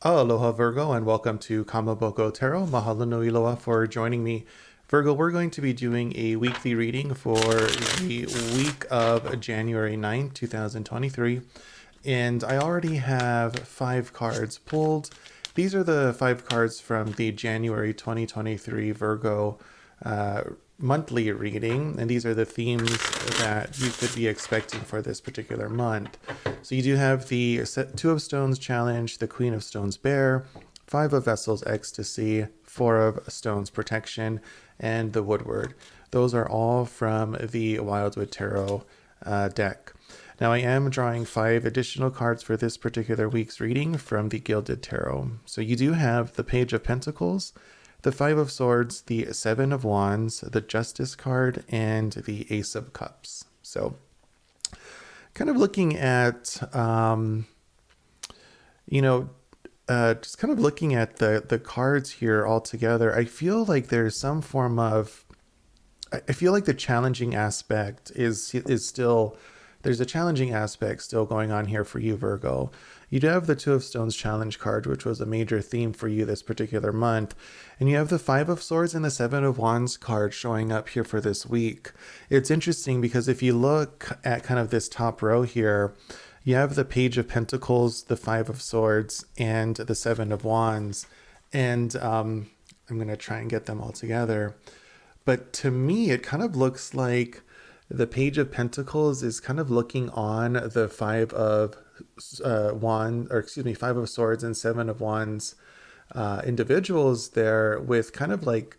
Aloha Virgo and welcome to Kamaboko Tarot. Mahalo nui loa for joining me. Virgo, we're going to be doing a weekly reading for the week of January 9th, 2023. And I already have 5 cards pulled. These are the 5 cards from the January 2023 Virgo monthly reading, and these are the themes that you could be expecting for this particular month. So you do have the Two of Stones challenge, the Queen of Stones bear, 5 of Vessels ecstasy, 4 of Stones protection, and the Woodward. Those are all from the Wildwood Tarot deck. Now I am drawing 5 additional cards for this particular week's reading from the Gilded Tarot. So you do have the Page of Pentacles, the 5 of Swords, the 7 of Wands, the Justice card, and the Ace of Cups. So kind of looking at, just kind of looking at the cards here all together, I feel like there's some form of, I feel like the challenging aspect is still, there's a challenging aspect still going on here for you, Virgo. You do have the Two of Stones challenge card, which was a major theme for you this particular month. And you have the 5 of Swords and the 7 of Wands card showing up here for this week. It's interesting because if you look at kind of this top row here, you have the Page of Pentacles, the 5 of Swords, and the 7 of Wands. And I'm going to try and get them all together. But to me, it kind of looks like the Page of Pentacles is kind of looking on the 5 of Five of Swords and 7 of Wands individuals there with kind of like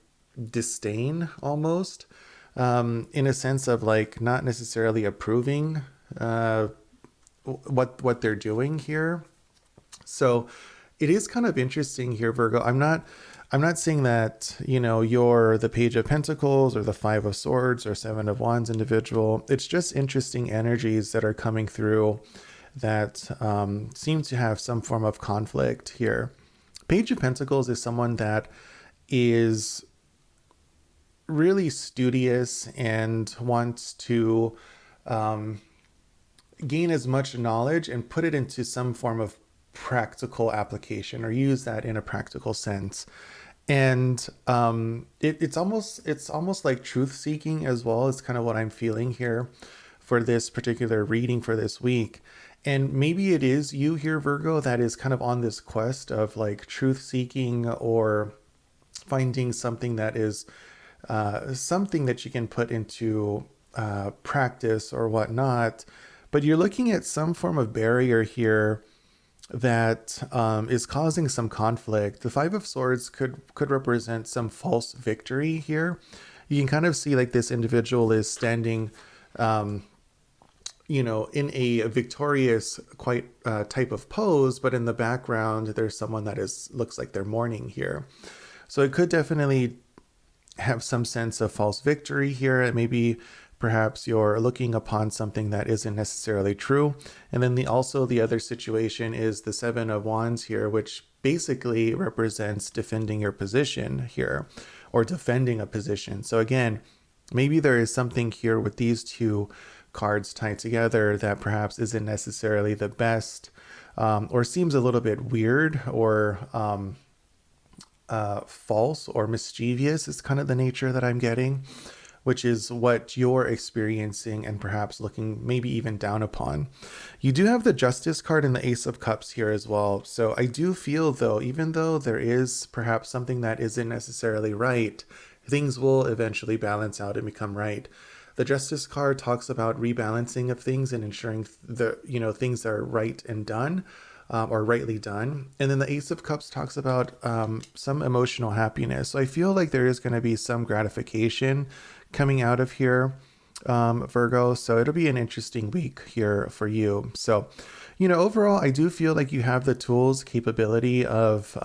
disdain almost, in a sense of like not necessarily approving what they're doing here. So it is kind of interesting here, Virgo. I'm not saying that, you're the Page of Pentacles or the 5 of Swords or 7 of Wands individual. It's just interesting energies that are coming through that seem to have some form of conflict here. Page of Pentacles is someone that is really studious and wants to gain as much knowledge and put it into some form of practical application or use that in a practical sense. And it's almost like truth seeking as well. It's kind of what I'm feeling here for this particular reading for this week. And maybe it is you here, Virgo, that is kind of on this quest of like truth seeking or finding something that is something that you can put into practice or whatnot. But you're looking at some form of barrier here that is causing some conflict. The 5 of Swords could represent some false victory here. You can kind of see like this individual is standing in a victorious quite type of pose, but in the background there's someone that looks like they're mourning here. So it could definitely have some sense of false victory here. And maybe perhaps you're looking upon something that isn't necessarily true. And then also the other situation is the 7 of Wands here, which basically represents defending your position here or defending a position. So again, maybe there is something here with these two cards tied together that perhaps isn't necessarily the best, or seems a little bit weird or false or mischievous is kind of the nature that I'm getting, which is what you're experiencing and perhaps looking maybe even down upon. You do have the Justice card and the Ace of Cups here as well. So I do feel though, even though there is perhaps something that isn't necessarily right, things will eventually balance out and become right. The Justice card talks about rebalancing of things and ensuring things are right and done, or rightly done. And then the Ace of Cups talks about some emotional happiness. So I feel like there is going to be some gratification coming out of here, Virgo. So it'll be an interesting week here for you. So, overall, I do feel like you have the tools, capability of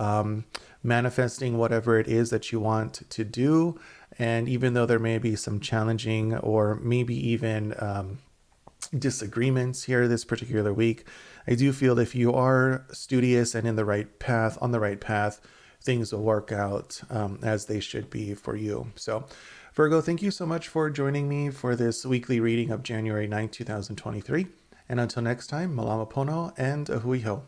manifesting whatever it is that you want to do. And even though there may be some challenging or maybe even disagreements here this particular week, I do feel if you are studious and on the right path, things will work out as they should be for you. So Virgo, thank you so much for joining me for this weekly reading of January 9th, 2023. And until next time, malama pono and ahui ho.